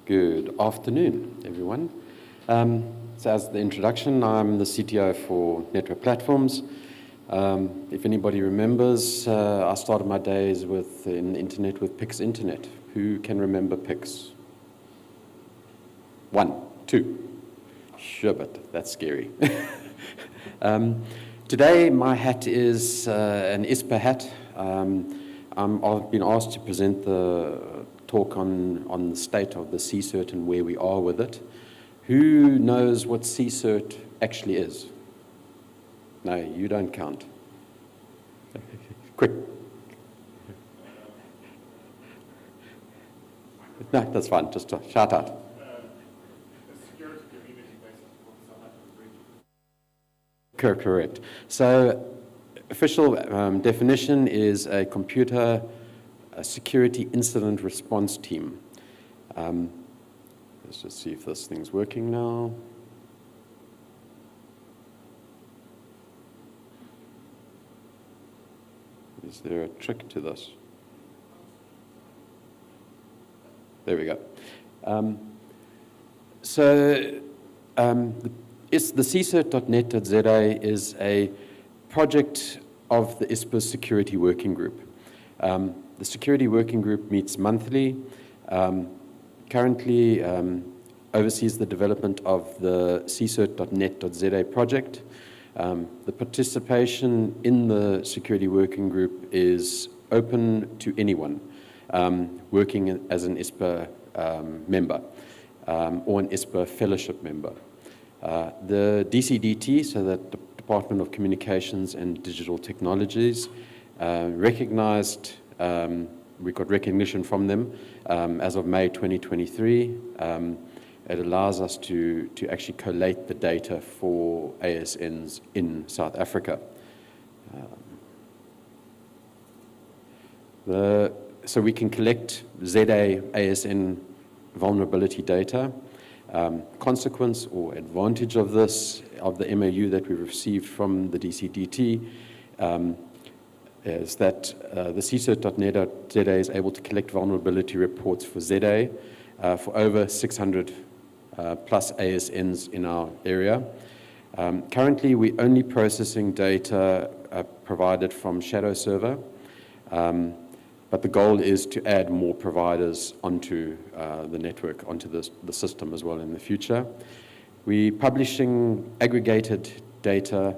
Good afternoon, everyone. So as the introduction, I'm the CTO for Network Platforms. If anybody remembers, I started my days in the internet with Pix Internet. Who can remember Pix? 1, 2. Sure, but that's scary. Today, my hat is an ISPA hat. I've been asked to present the talk on the state of the CCERT and where we are with it. Who knows what CCERT actually is? No, you don't count. Quick. No, that's fine. Just shout out. Correct. So, official definition is a computer security incident response team. Let's just see if this thing's working now. Is there a trick to this? There we go. The CCERT.net.za is a project of the ISPA Security Working Group. The Security Working Group meets monthly, currently oversees the development of the CCERT.net.za project. The participation in the Security Working Group is open to anyone working as an ISPA member or an ISPA fellowship member. The DCDT, so the Department of Communications and Digital Technologies, recognized, we got recognition from them as of May 2023. It allows us to actually collate the data for ASNs in South Africa. So we can collect ZA ASN vulnerability data. Consequence or advantage of this, of the MOU that we received from the DCDT, is that the CCERT.net.za is able to collect vulnerability reports for ZA for over 600 plus ASNs in our area. Currently, we're only processing data provided from Shadow Server, but the goal is to add more providers onto the network, onto the system as well in the future. We're publishing aggregated data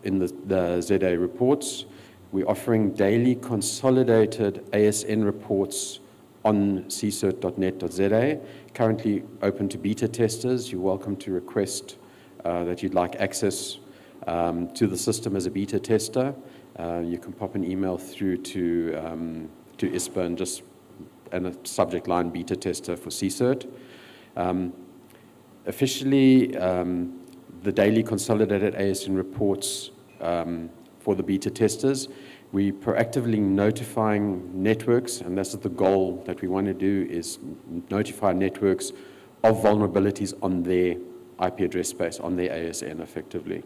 in the ZA reports. We're offering daily consolidated ASN reports on CCERT.net.za, currently open to beta testers. You're welcome to request that you'd like access to the system as a beta tester. You can pop an email through to ISPA and a subject line beta tester for CCERT. Officially, the daily consolidated ASN reports for the beta testers, we proactively notifying networks, and this is the goal that we want to do, is notify networks of vulnerabilities on their IP address space, on their ASN effectively.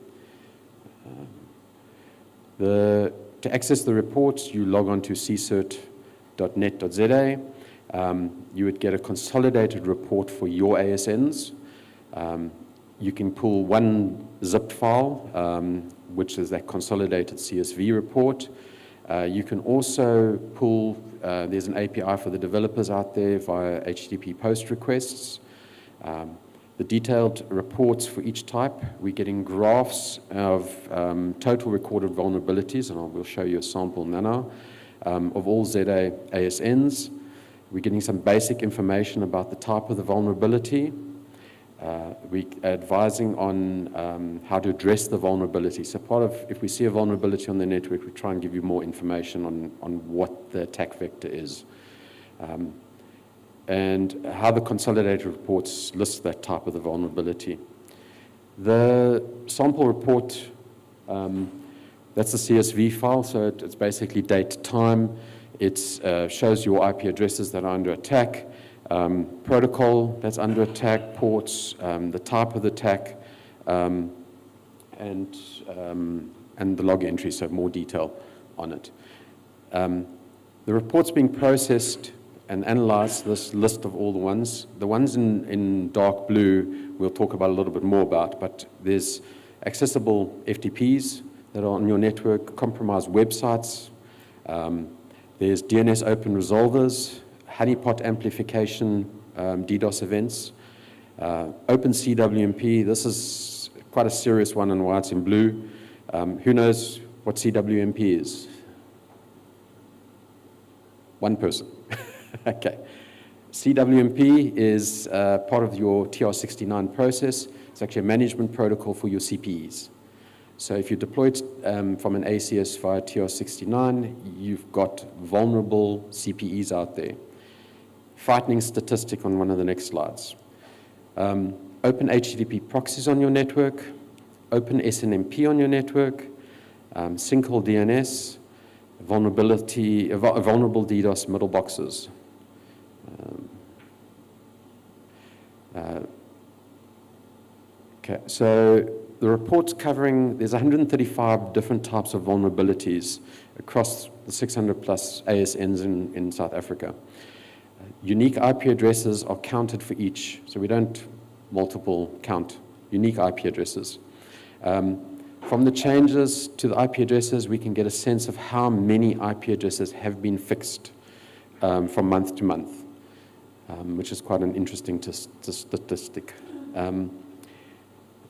To access the reports, you log on to CCERT.net.za. You would get a consolidated report for your ASNs. You can pull one zipped file, which is that consolidated CSV report. You can also pull, there's an API for the developers out there via HTTP post requests. The detailed reports for each type, we're getting graphs of total recorded vulnerabilities, and I will show you a sample now, of all ZA ASNs. We're getting some basic information about the type of the vulnerability. We're advising on how to address the vulnerability. So part of, if we see a vulnerability on the network, we try and give you more information on what the attack vector is. And how the consolidated reports list that type of the vulnerability. The sample report, that's the CSV file, so it's basically date, time. It shows your IP addresses that are under attack, protocol that's under attack, ports, the type of the attack, and the log entry, so more detail on it. The report's being processed and analyze this list of all the ones. The ones in dark blue we'll talk about a little bit more about, but there's accessible FTPs that are on your network, compromised websites, there's DNS open resolvers, honeypot amplification, DDoS events, open CWMP. This is quite a serious one and why it's in blue. Who knows what CWMP is? One person. Okay. CWMP is part of your TR69 process. It's actually a management protocol for your CPEs. So if you deploy it from an ACS via TR69, you've got vulnerable CPEs out there. Frightening statistic on one of the next slides. Open HTTP proxies on your network, open SNMP on your network, sinkhole DNS, vulnerable DDoS middle boxes. Okay, so the report's covering, there's 135 different types of vulnerabilities across the 600 plus ASNs in South Africa. Unique IP addresses are counted for each, so we don't multiple count unique IP addresses. From the changes to the IP addresses, we can get a sense of how many IP addresses have been fixed from month to month, which is quite an interesting statistic.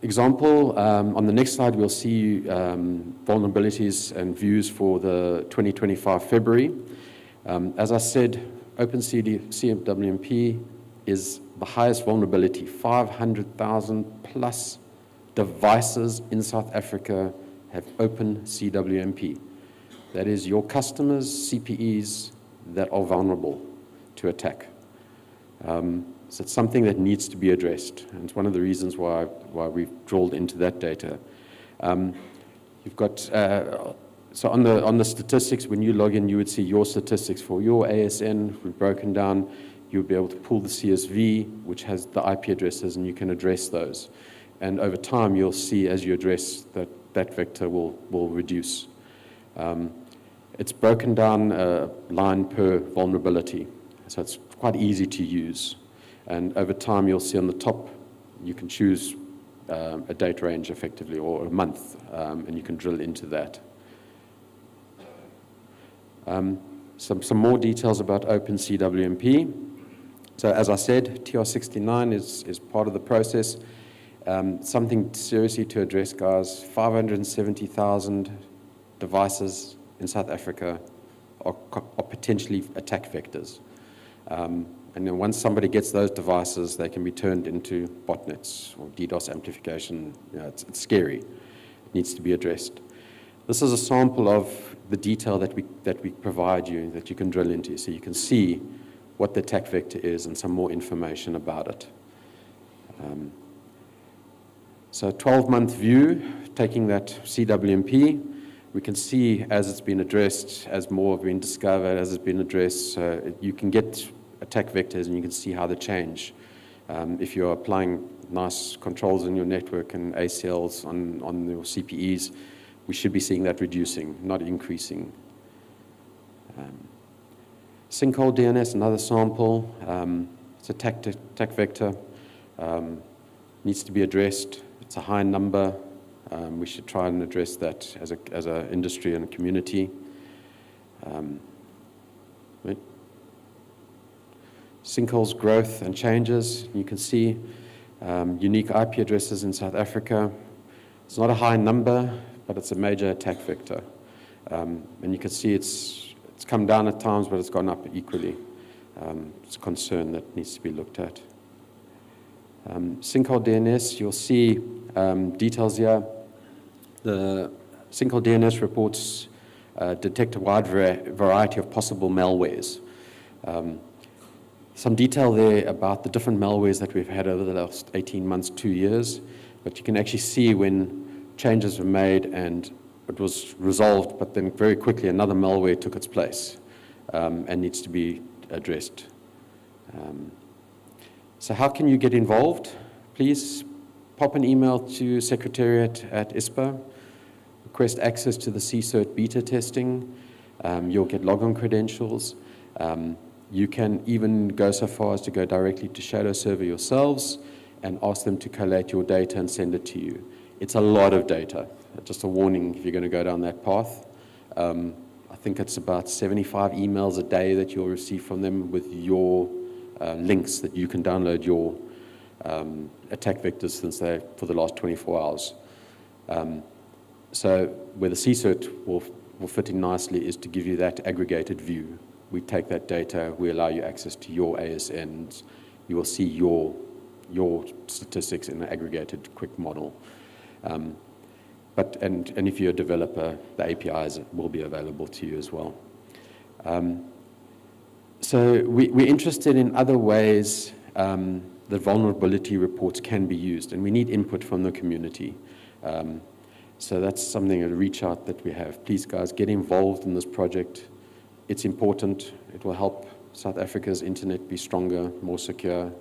Example, on the next slide, we'll see vulnerabilities and views for the 2025 February. As I said, OpenCWMP is the highest vulnerability. 500,000 plus devices in South Africa have OpenCWMP. That is your customers' CPEs that are vulnerable to attack. So it's something that needs to be addressed, and it's one of the reasons why we've drilled into that data. You've got so on the statistics, when you log in, you would see your statistics for your ASN. We've broken down. You'll be able to pull the CSV, which has the IP addresses, and you can address those. And over time, you'll see as you address that vector will reduce. It's broken down line per vulnerability, so it's quite easy to use. And over time, you'll see on the top, you can choose a date range effectively, or a month, and you can drill into that. Some more details about OpenCWMP. So as I said, TR69 is part of the process. Something seriously to address, guys. 570,000 devices in South Africa are potentially attack vectors. And then once somebody gets those devices, they can be turned into botnets or DDoS amplification. You know, it's scary. It needs to be addressed. This is a sample of the detail that we provide you, that you can drill into, so you can see what the attack vector is and some more information about it. So 12-month view, taking that CWMP, we can see as it's been addressed, as more have been discovered, as it's been addressed, you can get attack vectors and you can see how they change. If you're applying nice controls in your network and ACLs on your CPEs, we should be seeing that reducing, not increasing. Sinkhole DNS, another sample. It's a attack vector. Needs to be addressed. It's a high number. We should try and address that as a industry and a community. Right. Sinkholes growth and changes. You can see unique IP addresses in South Africa. It's not a high number, but it's a major attack vector. And you can see it's come down at times, but it's gone up equally. It's a concern that needs to be looked at. Sinkhole DNS, you'll see details here. The sinkhole DNS reports detect a wide variety of possible malwares. Some detail there about the different malwares that we've had over the last 18 months, 2 years, but you can actually see when changes were made and it was resolved, but then very quickly another malware took its place and needs to be addressed. So how can you get involved? Please pop an email to Secretariat at ISPA, request access to the CCERT beta testing. You'll get logon credentials. You can even go so far as to go directly to Shadow Server yourselves and ask them to collate your data and send it to you. It's a lot of data. Just a warning if you're going to go down that path. I think it's about 75 emails a day that you'll receive from them with your links that you can download your attack vectors since they for the last 24 hours. So where the CSIRT will fit in nicely is to give you that aggregated view. We take that data, we allow you access to your ASNs, you will see your statistics in an aggregated quick model. And if you're a developer, the APIs will be available to you as well. So we're interested in other ways that vulnerability reports can be used, and we need input from the community. So that's something, a reach out that we have. Please, guys, get involved in this project. It's important. It will help South Africa's internet be stronger, more secure.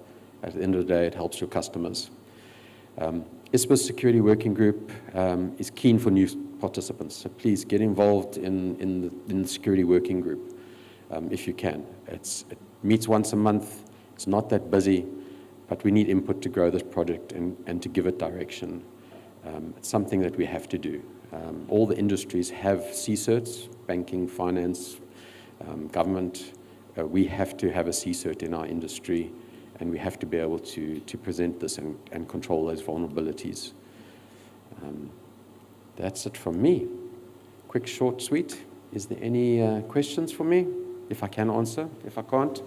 At the end of the day, it helps your customers. ISPA's Security Working Group is keen for new participants, so please get involved in the Security Working Group if you can. It meets once a month. It's not that busy, but we need input to grow this project and to give it direction. It's something that we have to do. All the industries have CSIRTs, banking, finance, government. We have to have a CSIRT in our industry, and we have to be able to present this and control those vulnerabilities. That's it from me. Quick, short, sweet. Is there any questions for me? If I can answer. If I can't,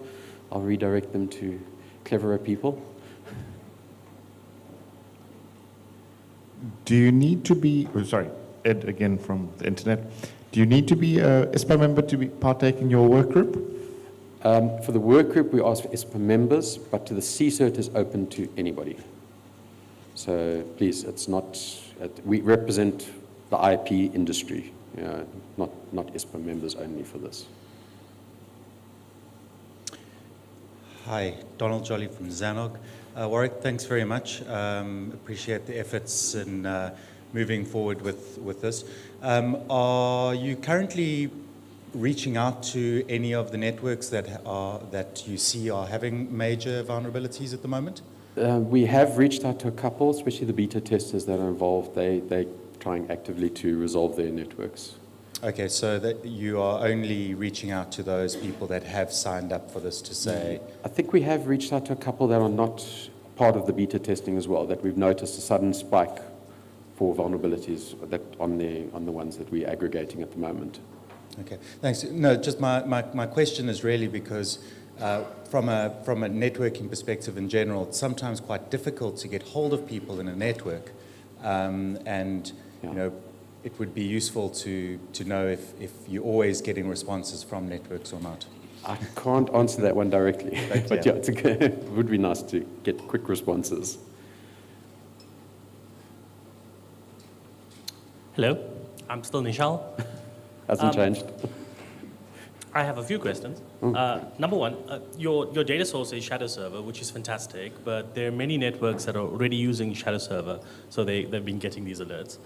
I'll redirect them to cleverer people. Do you need to be, Ed again from the internet. Do you need to be a ISPA member to partake in your work group? For the work group, we ask for ISPA members, but to the CSIRT is open to anybody. So please, it's not, we represent the IP industry, not ISPA members only for this. Hi, Donald Jolly from Zanog. Warwick, thanks very much. Appreciate the efforts in moving forward with this. Are you currently reaching out to any of the networks that you see are having major vulnerabilities at the moment? We have reached out to a couple, especially the beta testers that are involved. They're trying actively to resolve their networks. Okay, so that you are only reaching out to those people that have signed up for this to say... I think we have reached out to a couple that are not part of the beta testing as well, that we've noticed a sudden spike for vulnerabilities that on the ones that we're aggregating at the moment. Okay, thanks. No, just my question is really because from a networking perspective in general, it's sometimes quite difficult to get hold of people in a network, and you know, it would be useful to know if you're always getting responses from networks or not. I can't answer that one directly, but yeah, it would be nice to get quick responses. Hello, I'm still Nishal. Hasn't changed. I have a few questions. Number one, your data source is Shadow Server, which is fantastic, but there are many networks that are already using Shadow Server, so they've been getting these alerts.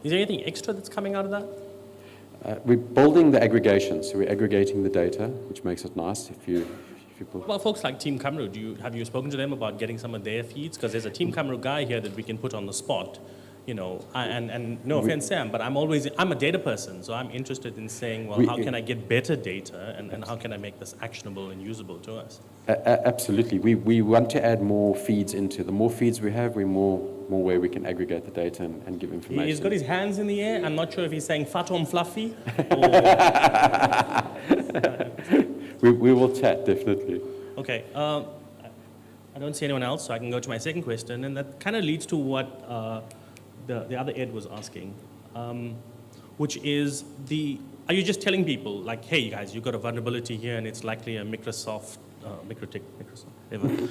Is there anything extra that's coming out of that? We're building the aggregation, so we're aggregating the data, which makes it nice if you Well, folks like Team Camru, have you spoken to them about getting some of their feeds? Because there's a Team Camru guy here that we can put on the spot. You know, and no offense, Sam, but I'm a data person, so I'm interested in saying, well, how can I get better data, and how can I make this actionable and usable to us? Absolutely. We want to add more feeds into. The more feeds we have, more way we can aggregate the data and give information. He's got his hands in the air. I'm not sure if he's saying fat on fluffy. We will chat, definitely. Okay. I don't see anyone else, so I can go to my second question, and that kind of leads to what the other Ed was asking, which is are you just telling people, like, hey, you guys, you've got a vulnerability here, and it's likely a Microsoft, whatever.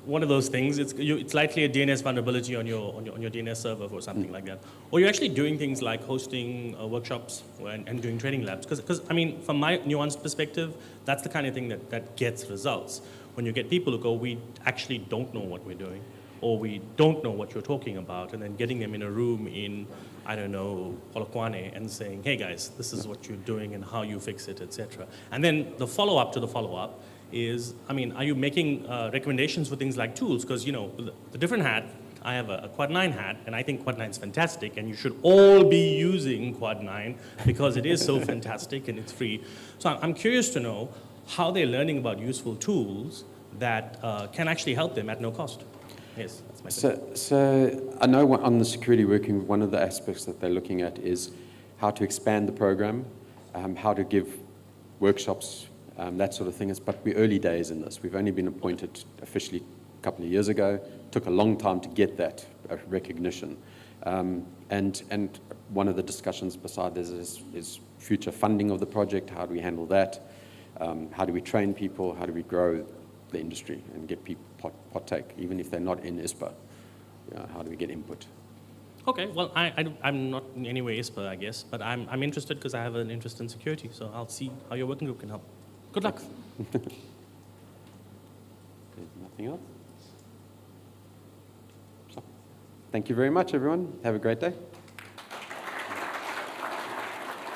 One of those things, it's likely a DNS vulnerability on your DNS server or something like that. Or you're actually doing things like hosting workshops and doing training labs. Because, I mean, from my nuanced perspective, that's the kind of thing that gets results. When you get people who go, we actually don't know what we're doing, or we don't know what you're talking about, and then getting them in a room in, I don't know, Polokwane and saying, hey guys, this is what you're doing and how you fix it, etc. And then the follow-up to the follow-up is, I mean, are you making recommendations for things like tools? Because, you know, the different hat, I have a Quad 9 hat, and I think Quad 9 is fantastic, and you should all be using Quad 9 because it is so fantastic and it's free. So I'm curious to know how they're learning about useful tools that can actually help them at no cost. Yes, that's my question. So I know on the security working, one of the aspects that they're looking at is how to expand the program, how to give workshops, that sort of thing. But we're early days in this. We've only been appointed officially a couple of years ago. It took a long time to get that recognition. And one of the discussions beside this is future funding of the project. How do we handle that? How do we train people? How do we grow the industry and get people partake, even if they're not in ISPA? How do we get input? Okay, well, I'm not in any way ISPA, I guess, but I'm interested because I have an interest in security, so I'll see how your working group can help. Good luck. There's nothing else? So, thank you very much, everyone. Have a great day.